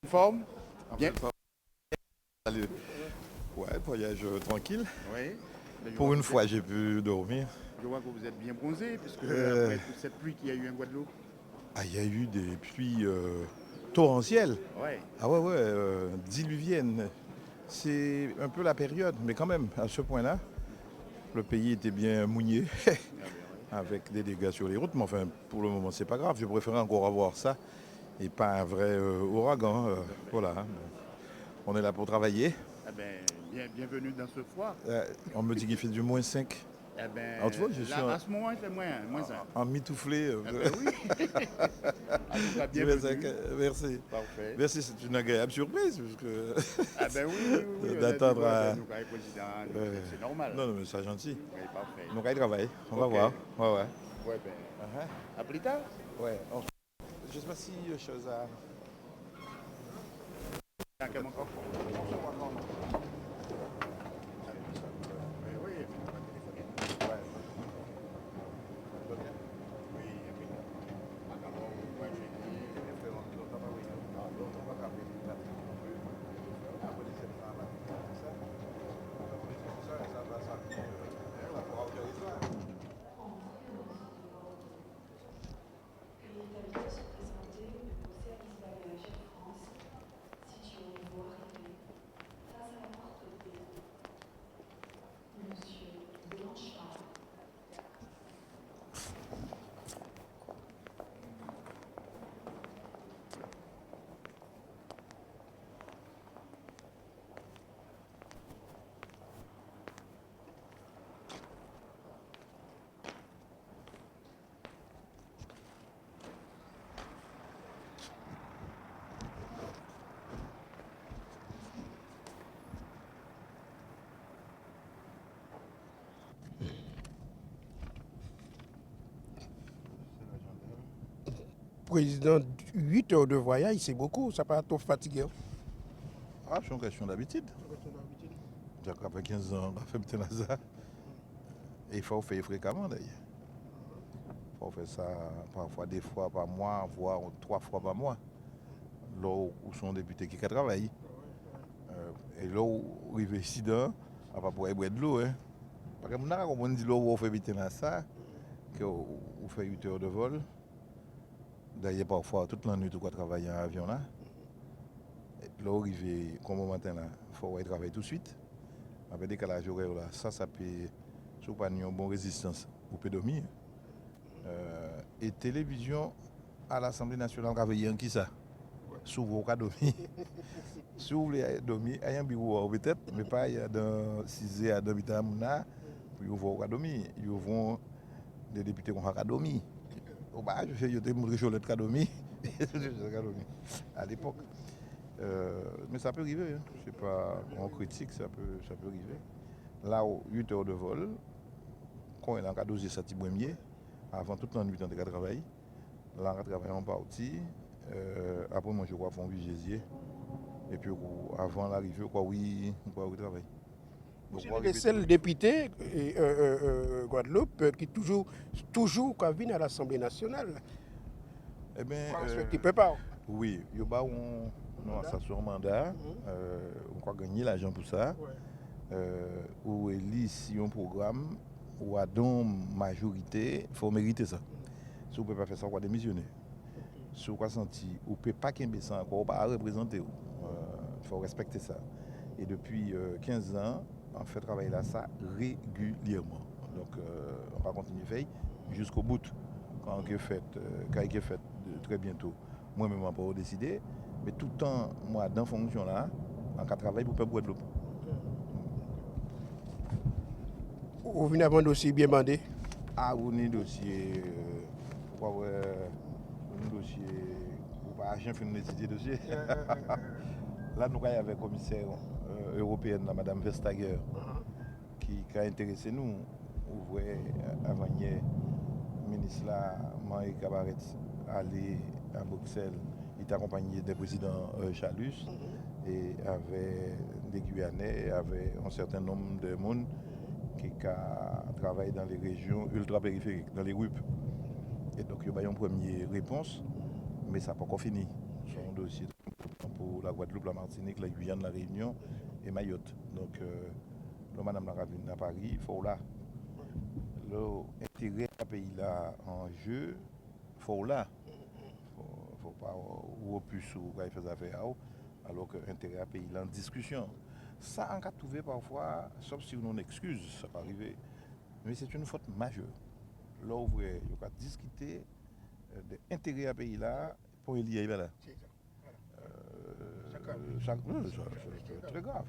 Forme? En Bien. pleine forme. Salut. Ouais, voyage tranquille. Oui. Mais Pour une fois, j'ai pu dormir. je vois que vous êtes bien bronzé, puisque Euh, après toute cette pluie qu'il y a eu en Guadeloupe. il y a eu des pluies torrentielles. Ouais. Ah ouais, ouais, diluviennes. C'est un peu la période, mais quand même, à ce point-là, le pays était bien mouillé Ah ben oui. avec des dégâts sur les routes. Mais enfin, pour le moment, c'est pas grave. Je préférais encore avoir ça et pas un vrai ouragan. Tout à fait. Voilà, hein. On est là pour travailler. Ah ben, bienvenue dans ce froid. On me dit qu'il fait du -5. Eh Alors tu vois, ben, je suis là, à ce moment, il fait moins un. en mitouflé. Ah ben oui. En tout cas, Du verset, bienvenue. merci. Parfait. Merci, c'est une agréable surprise parce que Ah ben oui, oui, oui, oui. On a dit, d'attendre ouais, à. ben, nous, quand même, président, c'est normal. Non, non, mais c'est gentil. Oui, parfait. Donc, il travaille. On va Ok. voir. Ouais, ouais. Ouais, ben, Uh-huh. à plus tard. Ouais. Je sais pas si chose à. Dans quel moment? Oui, oui, on va téléphoner. Ouais. Oui, oui. Alors, moi, j'ai dit, Que l'Italie doit se présenter au service bagage Air France, situé au niveau arrivé, face à la porte B. Monsieur Blanchard. Président, 8 heures de voyage, c'est beaucoup, ça pas trop fatigué. Ah, c'est une question d'habitude. J'ai après 15 ans, on a fait petit Lazare. Et il faut faire fréquemment d'ailleurs. Il faut faire ça parfois 2 fois par mois, voire 3 fois par mois. Là où sont députés qui travaillent. Et là où arrive ici, on va pouvoir boire de l'eau. Hein. Parce que maintenant, on dit là où on fait vite dans ça, qu'on fait 8 heures de vol. D'ailleurs, parfois, toute la nuit, on travailler en avion là. Et là, arrivé, comme au matin là, il faut aller travailler tout de suite. Avec décalage horaire là, ça peut, si vous pas une bonne résistance, vous pouvez dormir. Et télévision à l'Assemblée nationale, travailler en qui ça? Souvent, on peut dormir. Si vous voulez dormir, il y a un bureau peut-être, mais pas dans 6 heures dans 8 heures, puis vous voulez dormir. Ils vont des députés qui ont dormir. Je fais des Cholet qui ont dormi à l'époque. Mais ça peut arriver, hein. Je sais pas, on critique, ça peut arriver. Là, 8 heures de vol, quand on est en 12 ça premier, avant toute la nuit, on a travaillé. Là, on a travaillé en partie. Après, moi, je crois qu'on vigésier. Et puis, avant l'arrivée, oui, on peut travailler. Vous êtes le seul député Guadeloupe qui toujours quand vient à l'Assemblée nationale. Eh bien, Qui prépare. oui, il y a un mandat. On croit gagner l'argent pour ça. Ou élire si un programme ou à une majorité, il faut mériter ça. Si vous ne pouvez pas faire ça, on va démissionner. Si vous senti, vous ne pouvez pas qu'il ça encore, pas représenter. Il faut respecter ça. Et depuis 15 ans, on fait travailler là ça régulièrement. Donc on va continuer à faire jusqu'au bout. Quand il est fait, très bientôt, moi-même, je ne pas décider. Mais tout le temps, moi, dans la fonction là, on travaille pour le peuple Guadeloupe. Vous venez avant dossier bien bandé. Ah, vous avez un dossier. Pourquoi un dossier. Vous pas agent fait une dossier. Là, nous avons avec la commissaire européenne, Mme Vestager, qui a intéressé nous. Vous voyez, avant hier, le ministre là, Marie Cabaret, aller à Bruxelles. Il est accompagné des présidents Chalus et avec des Guyanais, avec un certain nombre de monde qui travaillent dans les régions ultra-périphériques, dans les RUP. Et donc, il y a une première réponse, mais ça n'a pas encore fini. C'est un dossier. pour la Guadeloupe, la Martinique, la Guyane, la Réunion et Mayotte. Donc, le madame la Ravine à Paris, il faut là. L'intérêt à pays là en jeu, il faut là. Faut pas ou plus ou faire des affaires alors que l'intérêt à pays là en discussion. Ça, on a trouvé parfois, sauf si on excuse, ça peut arriver, mais c'est une faute majeure. Là, on va discuter de l'intérêt à pays là pour y aller là. C'est très grave.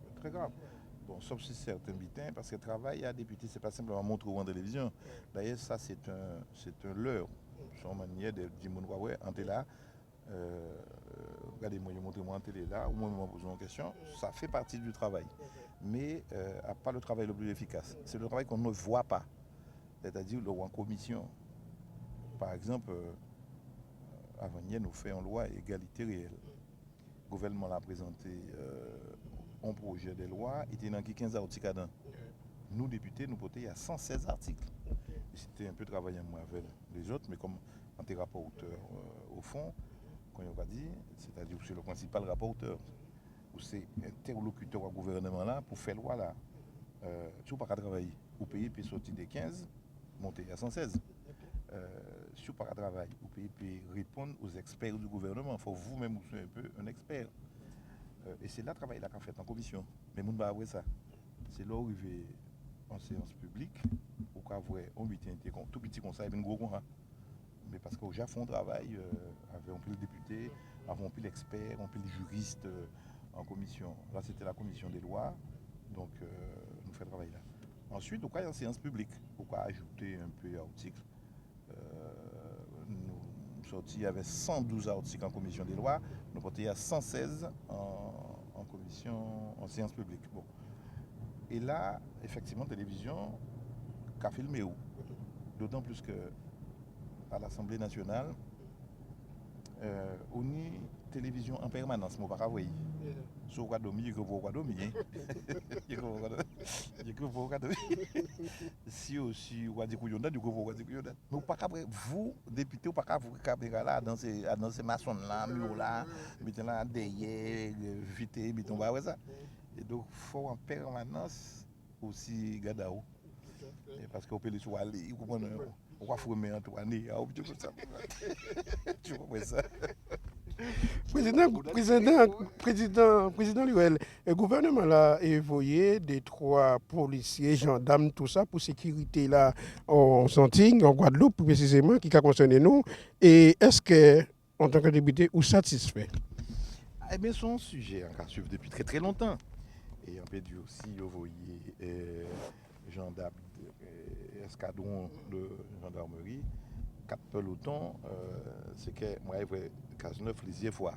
C'est très grave. Bon, sauf si certains bitins, parce que le travail à député, c'est pas simplement montrer en télévision. D'ailleurs, ça, c'est un leurre. Son manière de dire, ouais, en télé là, regardez-moi, je montre moi en télé là, ou moi, je me pose une question. Ça fait partie du travail. Mais à pas le travail le plus efficace. C'est le travail qu'on ne voit pas. C'est-à-dire, en commission. Par exemple, avant hier, nous faisons une loi égalité réelle. Le gouvernement l'a présenté un projet de loi, il était dans 15 articles dedans. Nous, députés, nous votons, il y a 116 articles. C'était un peu travaillé moi avec les autres, mais comme on était rapporteur au fond, quand on va dire, c'est-à-dire que c'est le principal rapporteur, ou c'est interlocuteur au gouvernement là pour faire loi là. Si vous n'avez pas travailler, vous payez puis sortir des 15, monter à 116. Si vous n'avez pas travailler, vous payez puis répondre aux experts du gouvernement. Il faut vous-même vous soyez un peu un expert. Et c'est là le travail qu'on fait en commission. Mais nous ne pouvons pas ça. C'est là où on arrive en séance publique, où on voit un tout petit conseil et un gros conseil. Mais parce qu'au Japon, on travaille avec un peu de députés, avec un peu d'experts, un peu de juristes en commission. Là, c'était la commission des lois, donc nous faisons travail là. Ensuite, on a en séance publique, on a ajouté un peu d'articles. Nous sortis avec 112 articles en commission des lois, nous portons à 116 en commission, en séance publique. Bon. Et là, effectivement, la télévision a filmé où. D'autant plus que à l'Assemblée nationale, on y télévision en permanence, mais on ne peut pas voir. Si on regarde, il faut voir dormir. Si aussi on dit qu'on a du coup vous dire qu'on a. Mais pas vous député ou pas vous caméra là dans ces maçons là, mur là, mettez là derrière vite mettons pas ça. Et donc faut en permanence aussi garder parce qu'on peut les soigner, vous comprenez. On va former en toi né, tu vois ça. Président Lurel, le gouvernement a évoqué des 3 policiers, gendarmes, tout ça pour sécurité là en Antilles, en Guadeloupe plus précisément, qui a concerné nous. Et est-ce que, en tant que député, vous satisfait? Eh bien, c'est un sujet qu'on suit depuis très très longtemps. Et on peut dire aussi, vous voyez, gendarme, escadron de gendarmerie, 4 pelotons, c'est que moi, j'ai 9 lisiers fois.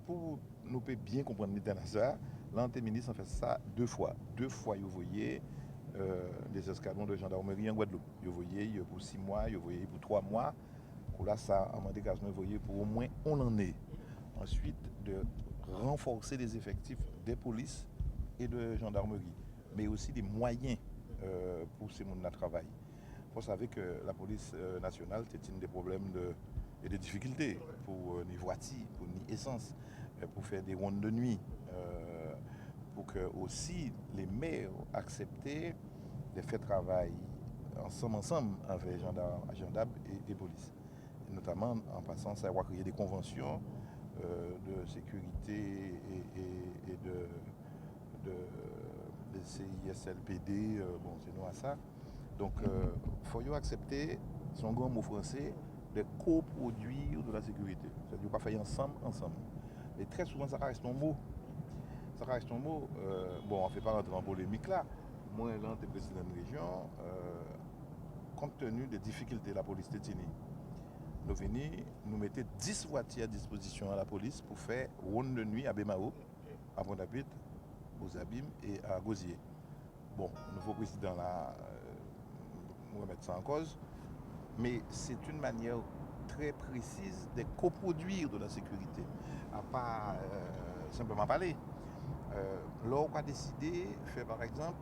Pour nous bien comprendre ça, l'antéministre a fait ça 2 fois. 2 fois, vous voyez des escadrons de gendarmerie en Guadeloupe. Vous voyez pour 6 mois, vous voyez pour 3 mois. Là, ça a demandé vous voyez pour au moins on en est. Ensuite, de renforcer les effectifs des polices et de gendarmerie, mais aussi des moyens pour ces gens-là travailler. Il faut savoir que la police nationale, c'est un des problèmes et des difficultés pour ni voitures, pour ni essence, pour faire des rondes de nuit, pour que aussi les maires acceptent de faire travail ensemble avec gendarmes et police. Et notamment en passant, ça va créer des conventions de sécurité et de CISLPD, bon, c'est nous à ça. Donc, il faut accepter, son grand mot français, de coproduire de la sécurité. C'est-à-dire qu'on va faire ensemble. Et très souvent, ça reste un mot. Bon, on ne fait pas rentrer en polémique là. Moi, là, je suis président de région, compte tenu des difficultés de la police de Tini, nous mettons 10 voitures à disposition à la police pour faire ronde de nuit à Bemao, à Pont-à-Pitre, aux Abîmes et à Gosier. Bon, le nouveau président là, on va mettre ça en cause, mais c'est une manière très précise de coproduire de la sécurité, à pas simplement parler. Là, on a décidé de faire par exemple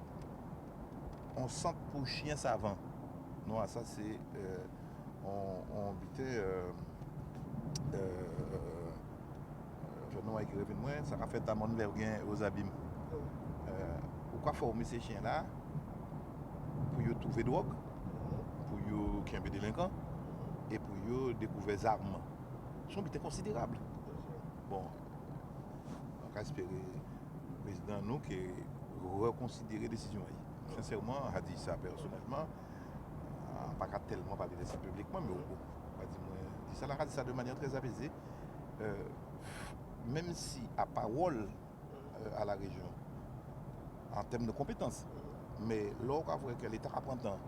un centre pour chiens savants. Non, ça c'est on habitait non qui revient moins, ça a fait un monde verguin aux abîmes. Pourquoi former ces chiens-là pour y trouver drogue, pour y qui des délinquants et pour y découvrir des armes. Ce sont des considérables. Bon, on va espérer le président nous qui reconsidérer la décision. Sincèrement, a dit ça personnellement, pas tellement parler de ça publiquement, mais ça a dit ça de manière très apaisée. Même si à parole à la région, en termes de compétences, mais là, on voit que l'État apprend temps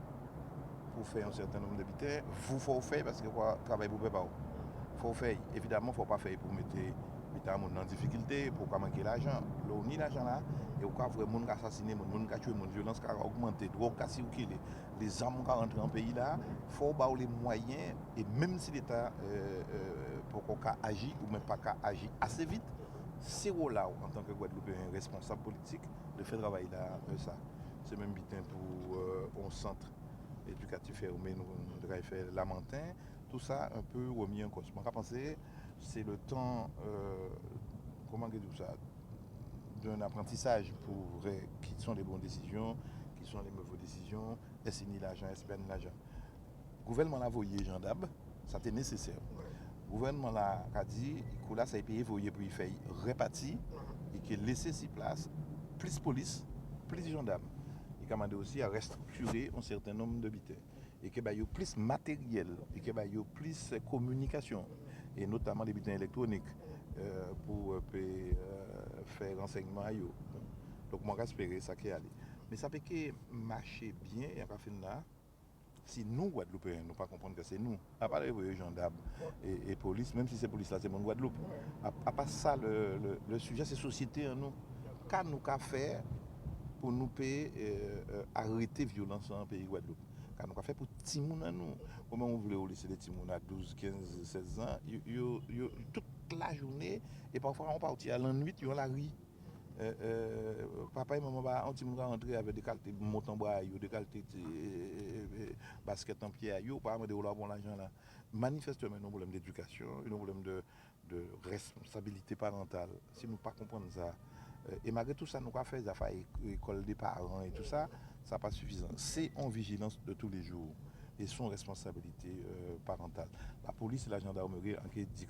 pour faire un certain nombre d'habitants, vous faut faire parce que quoi travail pour préparer. Faut faire, évidemment, faut pas faire pour mettre l'État en difficulté, pour pas manquer l'argent. Là, on a l'argent là, et on voit les gens assassiner, les gens tuer, les violences qui ont augmenté, drogue qui circulé, les armes qui rentrent dans le pays là, faut avoir les moyens, et même si l'État pour qu'on agisse ou même pas agir assez vite, c'est là en tant que Guadeloupéen responsable politique de faire travailler là ça. C'est même bien pour un centre éducatif fermé, nous devons faire Lamentin, tout ça un peu remis en cause. Je pense que c'est le temps, comment dire ça, d'un apprentissage pour qui sont les bonnes décisions, qui sont les mauvaises décisions, est-ce qu'il y a l'argent, est-ce qu'il y a l'argent. Le gouvernement a voyé Jean Dab, ça était nécessaire. Le gouvernement a dit que là, ça a été voyé pour y faire répartir et qu'il laissé sur place plus police, plus gendarmes. Il a demandé aussi à restructurer un certain nombre d'habitants et qu'il y ait plus matériel et qu'il y ait plus communication et notamment des habitants électroniques pour faire renseignement à eux. Donc, moi, j'espère ça qui est allé. Mais ça fait que marcher bien et à la fin là, si nous, Guadeloupéens, nous ne pas comprendre que c'est nous, à part les gendarmes et police, même si c'est police là, c'est mon Guadeloupe. À part ça, le sujet, c'est société en nous. Qu'est-ce nous qu'à faire pour nous arrêter la violence dans le pays Guadeloupe? Qu'est-ce nous qu'à faire pour les gens en nous? Comment on voulait laisser les gens à 12, 15, 16 ans, toute la journée, et parfois on partit à la nuit, ils ont la rue. Papa et maman on petit monde rentrer avec des qualités montant bras des qualités basket en pied yo pas demander là bon l'argent là manifestement un problème d'éducation un problème de responsabilité parentale si nous pas comprendre ça et malgré tout ça nous pas faire des affaires école des parents et tout ça ça pas suffisant c'est en vigilance de tous les jours et son responsabilité parentale la police et la gendarmerie en qui dit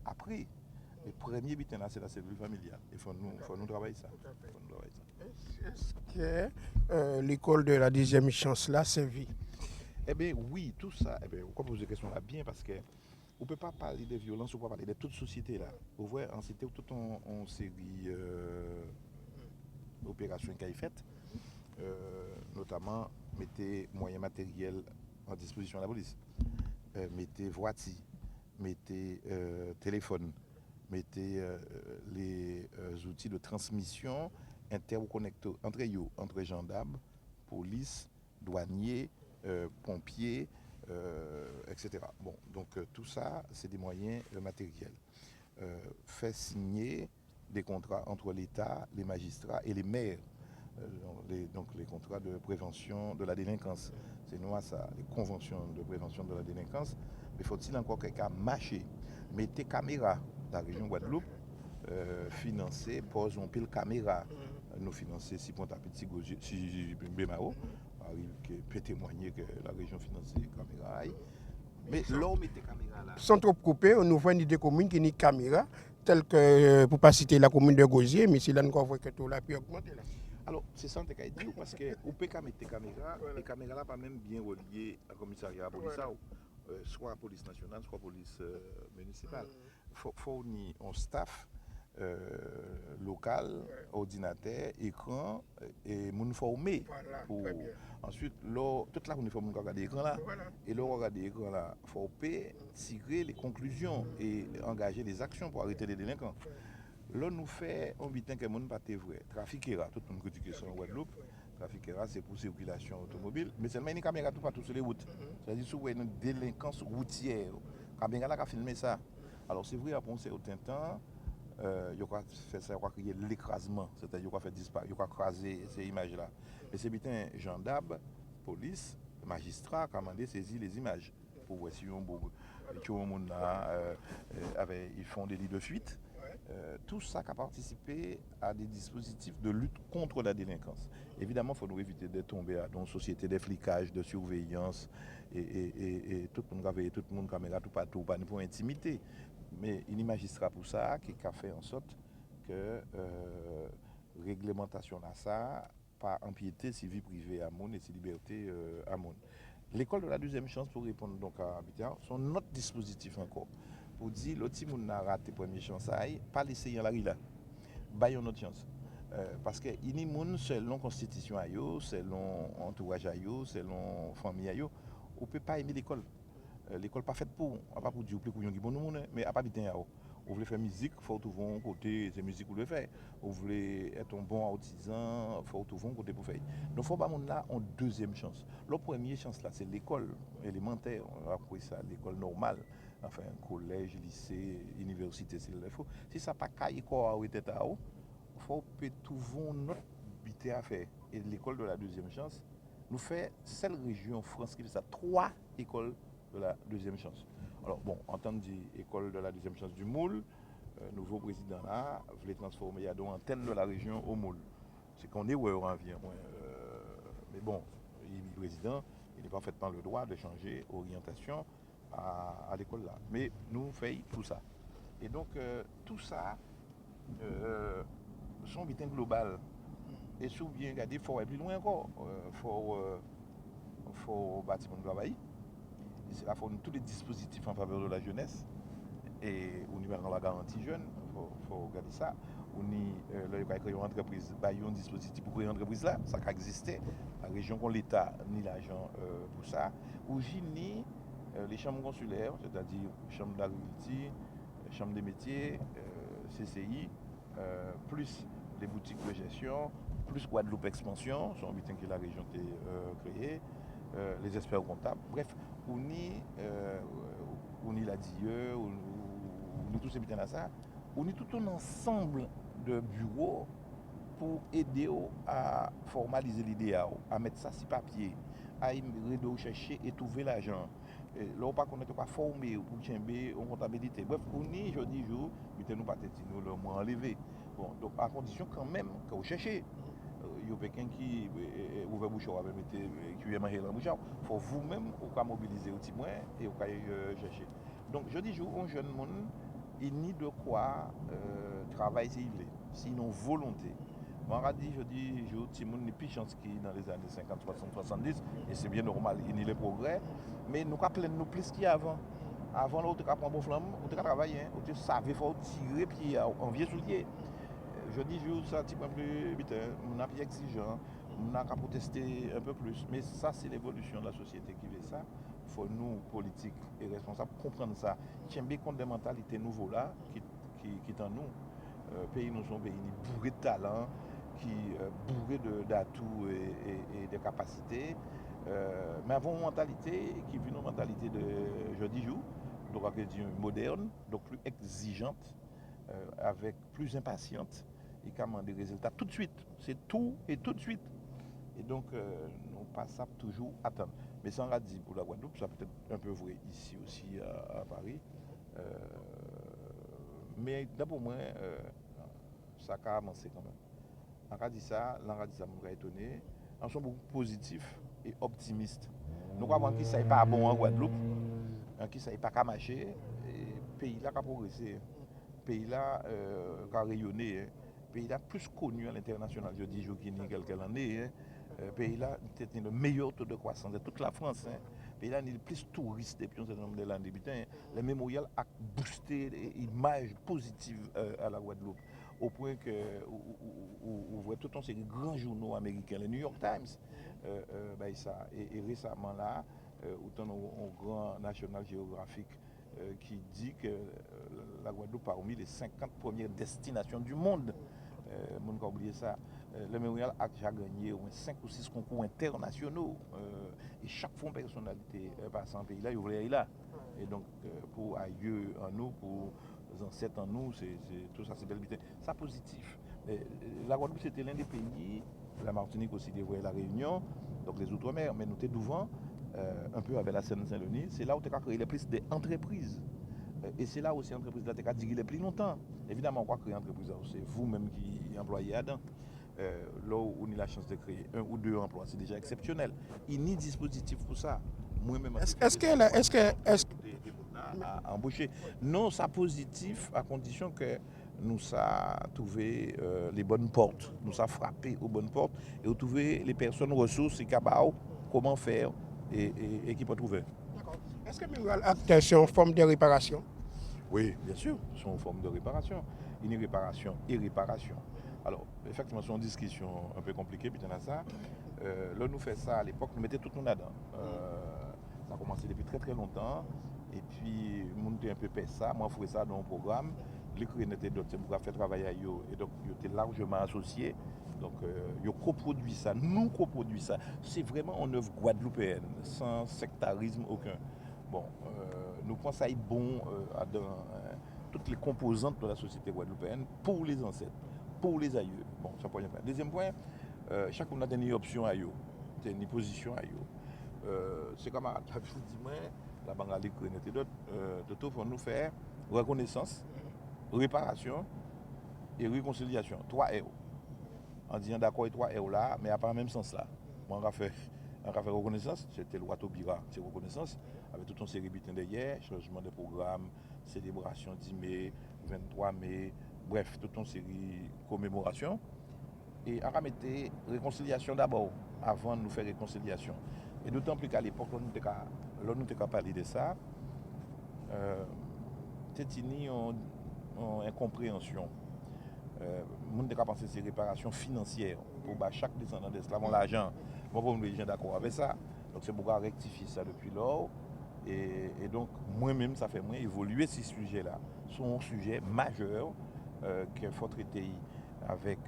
après. Le premier but, c'est la cellule familiale. Il faut nous travailler ça. Est-ce que l'école de la deuxième chance là servit? Eh bien, oui, tout ça. Eh bien, pourquoi poser cette question là? Bien, parce qu'on ne peut pas parler de violence, on peut pas parler de toute société là. Vous voyez, en cité toute une série d'opérations qui a été faites, notamment mettez moyens matériels en disposition de la police, mettez voiture, mettez téléphone. Mettez les outils de transmission interconnectés entre gendarmes, police, douaniers, pompiers, etc. Bon, donc tout ça, c'est des moyens matériels. Fait signer des contrats entre l'État, les magistrats et les maires. Donc les contrats de prévention de la délinquance. C'est nous ça, les conventions de prévention de la délinquance. Mais faut-il encore quelqu'un marcher, mettez caméra. La région Guadeloupe financer pose un pile caméra nous financer si point à petit si Bémao arrive que peut témoigner que la région finance caméra mais l'homme était caméra là sans trop couper on nous voit une idée commune qui n'est caméra telle que pour pas citer la commune de Gosier mais si là nous voit que tout là puis augmenter là alors c'est ça que je dis parce que on peut mettre caméra et caméra là pas même bien relié à commissariat à police soit police nationale soit police municipale fournir un staff local, ordinateur, écran et moun formé pour ensuite toute la uniforme regarder l'écran là et là regarder l'écran là faut tirer les conclusions et engager des actions pour arrêter les délinquants. Là nous fait on bitin que moun pas vrai. Trafiquera tout le monde critique ça en Guadeloupe. Trafiquera c'est pour circulation automobile mais seulement une caméra tout partout sur les routes. C'est-à-dire sur une délinquance routière. Caméra là qui a filmé ça. Alors c'est vrai après un certain temps il va faire ça, il va créer l'écrasement, c'est-à-dire qu'il va faire disparaître, il va craser ces images-là. Mais c'est bien gendarme, police, magistrat qui a demandé de saisir les images pour voir si on là, ils font des lits de fuite, Tout ça qui a participé à des dispositifs de lutte contre la délinquance. Évidemment, il faut nous éviter de tomber dans une société de flicage, de surveillance, et tout le monde a veillé, tout le monde caméra, tout partout, pas pour intimité. Mais il y a un magistrat pour ça qui a fait en sorte que réglementation là, ça, pas empiéter sur vie privée à monde et sur liberté à monde. L'école de la deuxième chance pour répondre donc à Habitat, sont notre dispositif encore. Pour dire, l'autre si on a raté première chance, pas laisser en la rue là. Bah, une autre chance. Parce que il y a des gens selon la constitution, selon l'entourage, selon la famille, on ne peut pas aimer l'école. L'école n'est pas faite pour, pas pour dire plus pour nous, mais à pas bien. Vous voulez faire musique, il faut trouver un côté, c'est musique que vous voulez faire. Vous voulez être un bon artisan, il faut trouver un côté pour faire. Donc il faut pas là en deuxième chance. La première chance là, c'est l'école élémentaire, on va appeler ça l'école normale. Enfin, collège, lycée, université, c'est le faut. Si ça pas caillé quoi ou était à haut, il faut trouver notre bité à faire. Et l'école de la deuxième chance, nous fait seule région en France qui fait ça, 3 écoles de la deuxième chance. Alors bon, en tant qu'école de la deuxième chance du Moule, nouveau président là, voulait transformer la antenne de la région au Moule. C'est qu'on est où on vient. Mais bon, il est président, il n'est pas fait par le droit de changer orientation à l'école là. Mais nous faisons tout ça. Et donc tout ça sont vitin global. Et si vous bien regardez, il faut aller plus loin encore. Il faut bâtir mon travail. C'est là faut tous les dispositifs en faveur de la jeunesse. Et on y va la garantie jeune. Il faut regarder ça. On y a créé une entreprise, un dispositif pour créer une entreprise là, ça a existé. La région qu'on l'État ni l'argent pour ça. Où j'ai ni les chambres consulaires, c'est-à-dire chambre d'agriculture, chambre des métiers, CCI, plus les boutiques de gestion, plus Guadeloupe Expansion, c'est un butin que la région a créé, les experts comptables, bref, on y la DIE, on y tous ces butins là ça, on y tout un ensemble de bureaux pour aider à formaliser l'idée, à mettre ça sur papier, à chercher et trouver l'argent. Là, on ne peut pas former pour changer en comptabilité. Bref, on y, je dis, nous pas nous le moins enlevé. Bon, donc à condition quand même que vous cherchez. Il y a quelqu'un qui ouvre la bouche avec qui manger dans la bouche. Il faut vous-même mobiliser au petit moins et au chercher. Donc je dis, un jeune monde, il n'y a de quoi travailler s'il veut, sinon volonté. Moi, je dis, tout le monde n'est plus chance qui dans les années 50, 60, 70, et c'est bien normal, il y a les progrès, mais nous avons plus qu'il y a avant. Avant, on a pris un bon flamme, on a travaillé, on savait faut tirer pied en vieux soulier. Je dis, ça un petit peu plus vite, on a plus exigeant, on a qu'à protester un peu plus, mais ça, c'est l'évolution de la société qui veut ça. Il faut nous, politiques et responsables, comprendre ça. Tiens bien compte des mentalités nouveaux là qui sont en nous. Pays nous sont pays bourrés de talent, qui bourrés d'atouts et de capacités, mais avons une mentalité qui vit une mentalité de jeudi jour, donc moderne, donc plus exigeante, avec plus impatiente et qui demande des résultats tout de suite. C'est tout et tout de suite. Et donc nous passons toujours à attendre. Mais ça on l'a dit pour la Guadeloupe, ça peut être un peu vrai ici aussi à Paris. Mais d'abord moi, ça a avancé quand même. On a dit ça, on a étonné. On sont beaucoup positifs et optimistes. Nous croyons qu'il ne pas bon en Guadeloupe, qu'il ne pas marcher, le pays là a progressé, le pays là a rayonné, le pays là plus connu à l'international, je dis, il y a quelques années. Le pays là était le meilleur taux de croissance de toute la France. Le pays là est le plus touriste depuis un certain nombre d'années. Le mémorial a boosté l'image positive à la Guadeloupe. Au point que vous voyez tout un série de grands journaux américains, le New York Times, et récemment là, autant un grand National Geographic qui dit que la Guadeloupe parmi les 50 premières destinations du monde. On n'a oublié ça. Le mémorial a déjà gagné 5 ou 6 concours internationaux. Et chaque fois, une personnalité passe en pays là, il voulait aller là. Et donc, pour aïeux en nous, pour les ancêtres en nous, tout ça, c'est belle bité. Ça, positif. La Guadeloupe, c'était l'un des pays, la Martinique aussi, la Réunion, donc les Outre-mer, mais nous étions devant, un peu avec la Seine-Saint-Denis, c'est là où tu as créé les plus d'entreprises. Et c'est là aussi l'entreprise là a dirigé plus longtemps. Évidemment, on croit que l'entreprise, c'est vous-même qui employez là-dedans. Là où on a la chance de créer 1 ou 2 emplois, c'est déjà exceptionnel. Il y a un dispositif pour ça. Moi-même, à embaucher. Non, ça positif à condition que nous ça trouvé les bonnes portes, nous ça frappé aux bonnes portes et trouver les personnes ressources et capables comment faire et qui peuvent trouver. D'accord. Est-ce que Mural Act c'est une forme de réparation? Oui, bien sûr, c'est une forme de réparation. Une réparation et réparation. Alors, effectivement, c'est une discussion un peu compliquée, puis ça. Là, nous faisons ça à l'époque, nous mettions tout le monde là-dedans. Ça a commencé depuis très très longtemps. Et puis, nous était un peu fait ça. Moi, je faisais ça dans un programme. Les créateurs étaient d'autres, pour faire travailler à eux. Et donc, ils étaient largement associés. Donc, ils ont coproduit ça. Nous coproduit ça. C'est vraiment une œuvre guadeloupéenne, sans sectarisme aucun. Bon, nous pensons ça est bon dans toutes les composantes de la société guadeloupéenne pour les ancêtres, pour les aïeux. Bon, ça point. Deuxième point, chacun a une option à eux, une position à eux. C'est comme à la la Bangali et d'autres, pour nous faire reconnaissance, réparation et réconciliation. 3 R. En disant d'accord et 3 R là, mais à pas le même sens là. Moi, on a fait reconnaissance, c'était le Watobira, c'est reconnaissance, avec toute une série de bulletins derrière, changement de programme, célébration 10 mai, 23 mai, bref, toute une série de commémorations. Et on a mis réconciliation d'abord, avant de nous faire réconciliation. Et d'autant plus qu'à l'époque, nous avons parlé de ça, c'était une incompréhension. Nous avons pensé que c'est réparation financière pour chaque descendant d'esclaves, l'argent. Moi, pour les gens d'accord avec ça. Donc, c'est pour rectifier ça depuis lors. Et donc, moi-même, ça fait moi évoluer ces sujets-là. Ce sont un sujet majeur qu'il faut traiter avec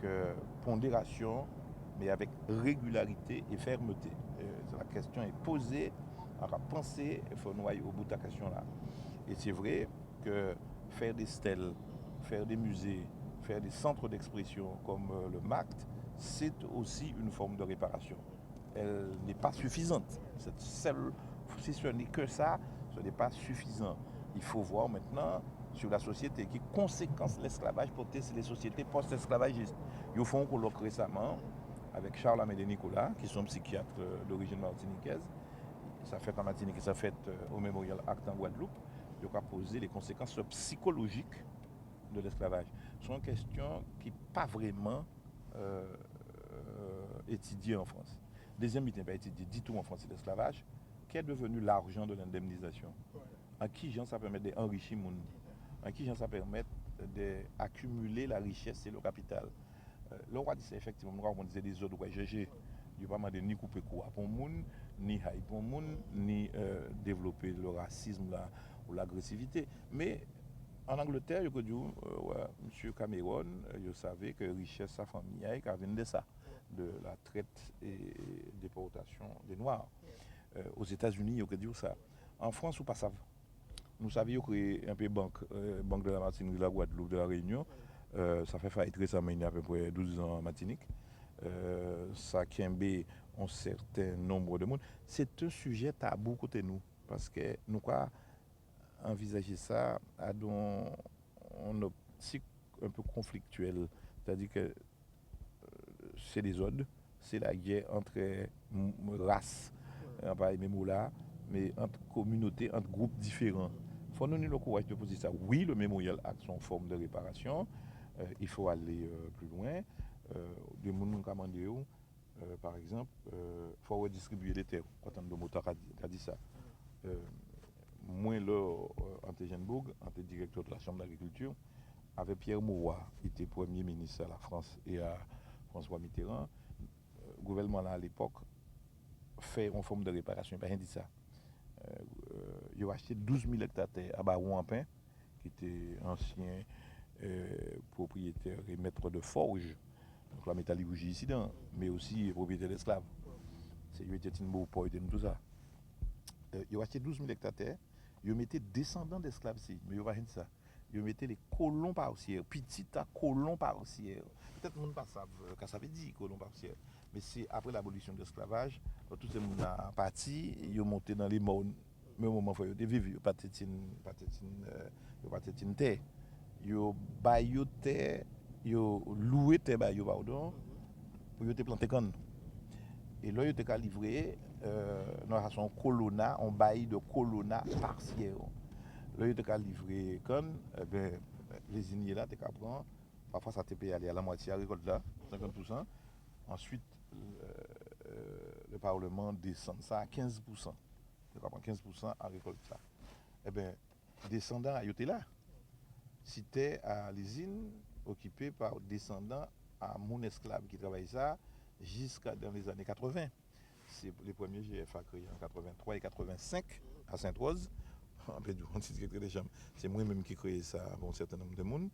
pondération, mais avec régularité et fermeté. La question est posée, on va penser, il faut noyer au bout de la question-là. Et c'est vrai que faire des stèles, faire des musées, faire des centres d'expression comme le MACT, c'est aussi une forme de réparation. Elle n'est pas suffisante. Si ce n'est que ça, ce n'est pas suffisant. Il faut voir maintenant sur la société qui conséquence l'esclavage porté sur les sociétés post-esclavagistes. Ils font un colloque récemment avec Charles Amédée Nicolas, qui sont psychiatres d'origine martiniquaise. Ça fait en Martinique et ça fait au Memorial Act en Guadeloupe. Ils ont posé les conséquences psychologiques de l'esclavage. Ce sont une question qui n'est pas vraiment étudiée en France. Deuxième, il n'est pas étudié du tout en France, c'est l'esclavage. Qui est devenu l'argent de l'indemnisation? À qui ça permet d'enrichir le monde? À qui ça permet d'accumuler la richesse et le capital? Le roi dit c'est effectivement, on disait des autres, GG, il ne va pas demander ni couper quoi pour le monde, ni haïr pour le monde, ni développer le racisme là, ou l'agressivité. Mais en Angleterre, il dit, M. Cameron, il savait que la richesse de sa famille vient de ça, de la traite et déportation des Noirs. Aux États-Unis, il dit ça. En France, ou pas ça. Nous savions créer un peu banque de la Martinique, de la Guadeloupe, de la Réunion. Ça fait faillite récemment, il y a à peu près 12 ans en Martinique. Ça qui un certain nombre de monde. C'est un sujet tabou côté nous, parce que nous quoi envisager ça à une optique un peu conflictuelle. C'est-à-dire que c'est des ordres, c'est la guerre entre races, pas les mêmes mots là, mais entre communautés, entre groupes différents. Il faut nous donner le courage de poser ça. Oui, le Memorial Act sont en forme de réparation. Il faut aller plus loin. Des gens qui par exemple, il faut redistribuer les terres. Quand on a dit ça. Moi, là, en Genbourg, en tant que directeur de la Chambre d'agriculture, avec Pierre Mauroy, qui était Premier ministre à la France et à François Mitterrand, le gouvernement là, à l'époque fait une forme de réparation. Il n'a pas rien dit ça. Ils ont acheté 12 000 hectares à Baron-en-Pin, qui était ancien propriétaire et maître de forge, donc la métallurgie ici, mais aussi propriétaire d'esclaves. C'est lui qui était une beau pour tout ça. Ils ont acheté 12 000 hectares, ils mettaient descendants d'esclaves ici, mais ils n'ont pas rien de ça. Ils mettaient les colons partiels, petits colons partiels. Peut-être que les gens ne savent pas ce que ça veut dire, colons partiels. Mais c'est après l'abolition de l'esclavage, tous ces gens sont partis, ils ont monté dans les mornes Mais au moment où ils vivent, ils pas tétine terre. Ils baillent terre, ils louent terre baillent pardon pour ils te planter canne. Et là ils te livré dans son colonna, on bail de colonna partiel. Là ils te livré canne, ben les ignes là tu prend parfois ça te paye aller à la moitié à récolte là, 50%. Ensuite le Parlement descend ça à 15%. Tu comprends 15% à récolte ça. Eh bien, descendants à là. C'était à l'usine occupée par descendants à mon esclave qui travaille ça jusqu'à dans les années 80. C'est les premiers GFA créés en 83 et 85 à Sainte-Rose. C'est moi-même qui ai créé ça pour un certain nombre de monde.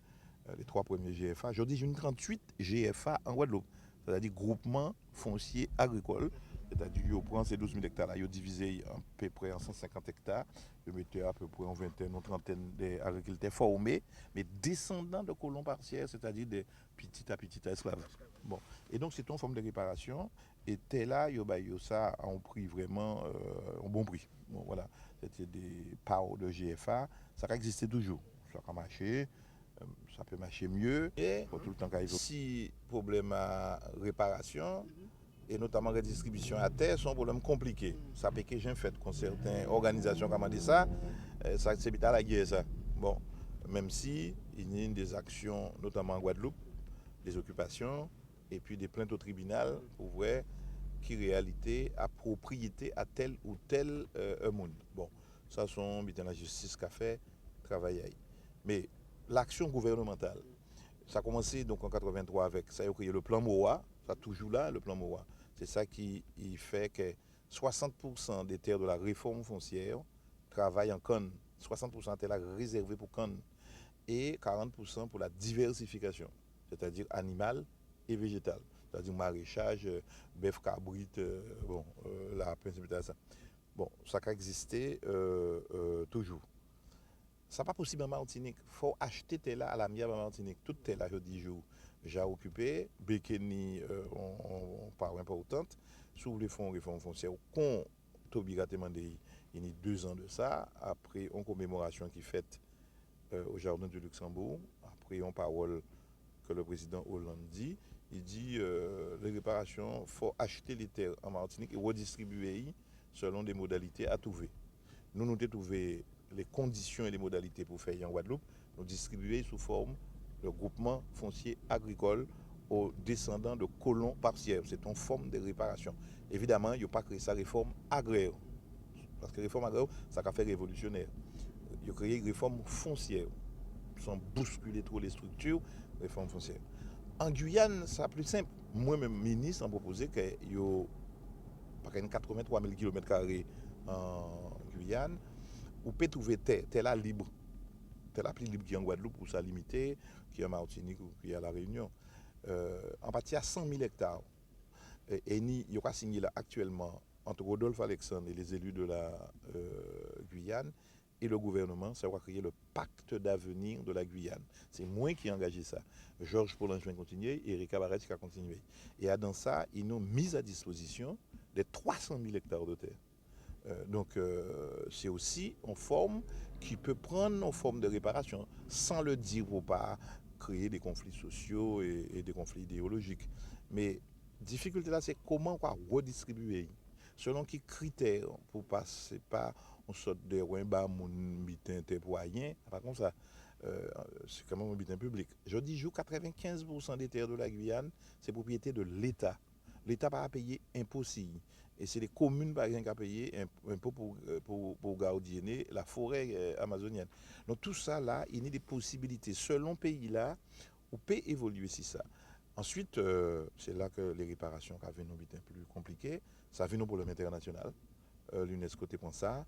Les 3 premiers GFA. Aujourd'hui, j'ai une 38 GFA en Guadeloupe. C'est-à-dire groupement foncier agricole. C'est-à-dire qu'ils prennent ces 12 000 hectares là, ils divisent à peu près en 150 hectares. Ils mettent à peu près en vingtaine ou trentaine d'agriculteurs formés, mais descendants de colons partiels, c'est-à-dire des petits à petits esclaves. Bon. Et donc, c'est une forme de réparation. Et tel là, ils ont ça à un prix vraiment, un bon prix. Bon, voilà. C'était des parts de GFA. Ça a existé toujours. Ça a marché. Ça peut marcher mieux. Et pour tout le temps qu'il y a si problème à réparation, et notamment redistribution à terre, sont un problème compliqué. Ça peut que j'ai fait con certaines organisations, comme on dit ça c'est à la guerre ça. Bon, même si il y a des actions, notamment en Guadeloupe, des occupations, et puis des plaintes au tribunal pour voir qui réalité a propriété à tel ou tel monde. Bon, ça sont la justice qui a fait travailler. Mais l'action gouvernementale, ça a commencé donc en 83 avec, ça a créé le plan MOA, ça toujours là, le plan MOA. C'est ça qui fait que 60% des terres de la réforme foncière travaillent en canne. 60% de terres réservées pour canne et 40% pour la diversification, c'est-à-dire animal et végétal. C'est-à-dire maraîchage, bœuf cabrit, la principalité ça. Bon, ça a existé toujours. Ça n'est pas possible en Martinique. Il faut acheter tes là à la mienne en Martinique. Toutes tes là, je dis, j'ai occupé. Bekeni, on parle importante. Sous les fonds réforme foncière, qu'on obligatoirement il y a 2 ans de ça. Après, une commémoration qui est faite au Jardin du Luxembourg. Après, on parole que le président Hollande dit. Il dit les réparations, il faut acheter les terres en Martinique et redistribuer selon des modalités à trouver. Nous avons trouvé les conditions et les modalités pour faire en Guadeloupe, nous distribuer sous forme de groupement foncier agricole aux descendants de colons partiels. C'est une forme de réparation. Évidemment, il n'y a pas créé sa réforme agraire. Parce que la réforme agraire, ça a fait révolutionnaire. Il a créé une réforme foncière, sans bousculer trop les structures, réforme foncière. En Guyane, c'est plus simple. Moi-même, ministre, a proposé qu'il y ait 83 000 km² en Guyane. Ou peut trouver terre là libre, terre là plus libre qui est en Guadeloupe pour ça limité, qui est en Martinique ou qui est à La Réunion. En partie à 100 000 hectares. Et il y aura signé là actuellement entre Rodolphe Alexandre et les élus de la Guyane et le gouvernement, ça va créer le pacte d'avenir de la Guyane. C'est moi qui ai engagé ça. Georges Paulin va continuer et Erika Barrett qui a continué. Et dans ça, ils nous ont mis à disposition des 300 000 hectares de terre. Donc c'est aussi une forme qui peut prendre une forme de réparation sans le dire ou pas créer des conflits sociaux et des conflits idéologiques. Mais la difficulté là, c'est comment on va redistribuer, selon quels critères pour passer par une sorte de wimba mon bitin pour rien. Par contre ça, c'est quand même un bitin public. Je dis 95% des terres de la Guyane, c'est propriété de l'État. L'État va payer impôt. Et c'est les communes par exemple qui ont payé impôt pour garder la forêt amazonienne. Donc tout ça là, il y a des possibilités. Selon le pays là, on peut évoluer si ça. Ensuite, c'est là que les réparations qui viennent être plus compliquées. Ça vient pour le international. L'UNESCO prend ça.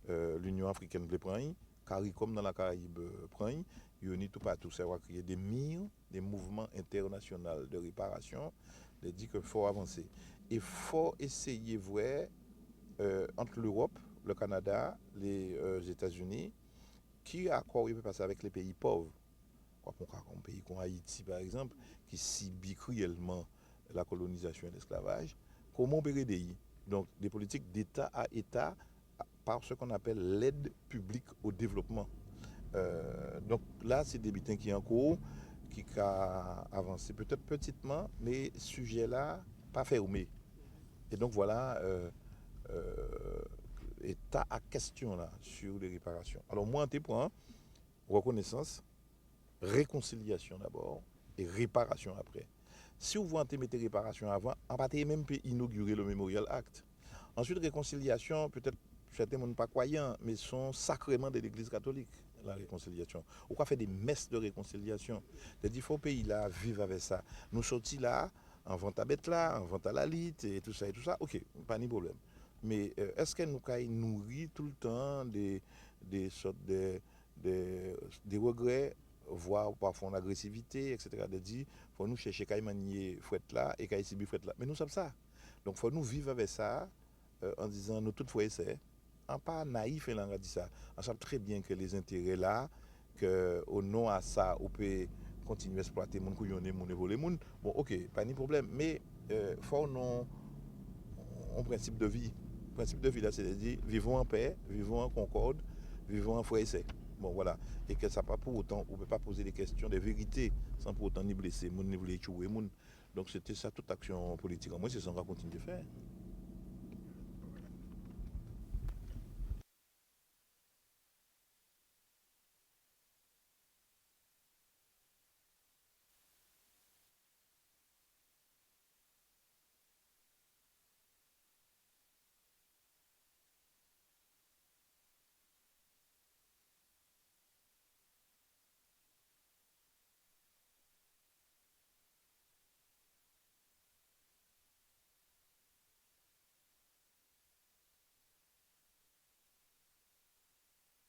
L'Union africaine le prend. CARICOM dans la Caraïbe prend. Il y a tout partout. Ça va créer des murs, des mouvements internationaux de réparation. Il dit qu'il faut avancer. Il faut essayer de voir entre l'Europe, le Canada, les États-Unis, qui a quoi il peut passer avec les pays pauvres. Un pays comme Haïti, par exemple, qui subit cruellement la colonisation et l'esclavage, comment on peut aider? Donc, des politiques d'État à État par ce qu'on appelle l'aide publique au développement. Donc là, c'est des bulletins qui sont en cours, qui a avancé peut-être petitement, mais sujet là, pas fermé. Et donc voilà, état à question là sur les réparations. Alors moi, en tes points, reconnaissance, réconciliation d'abord et réparation après. Si vous voulez mettre réparation avant, on va même pas inaugurer le Memorial Act. Ensuite, réconciliation, peut-être certains ne sont pas croyants, mais sont sacrements de l'Église catholique, la réconciliation. On va faire des messes de réconciliation. C'est-à-dire qu'il faut pays là vivre avec ça. Nous sortis là, en vente à bête là, en vente à la lite et tout ça, ok, pas de problème. Mais est-ce que nous nourrit tout le temps des sortes des regrets, voire parfois une agressivité, etc. De dire, il faut nous chercher qu'à manier fouette là et qu'à subir fouette là. Mais nous sommes ça. Donc il faut nous vivre avec ça en disant, nous toutes fois essayons. En pas naïf, on a dit ça. On sait très bien que les intérêts là, qu'au nom à ça, on peut continuer à exploiter mon couillonner, mon évoluer, mon. Bon, ok, pas de problème. Mais il faut non un principe de vie. Le principe de vie là, c'est-à-dire vivons en paix, vivons en concorde, vivons en foi essai. Bon voilà. Et que ça pas pour autant, on ne peut pas poser des questions de vérité sans pour autant ni blesser, ni vouloir tuer. Donc c'était ça toute action politique. Moi, c'est ça qu'on va continuer de faire.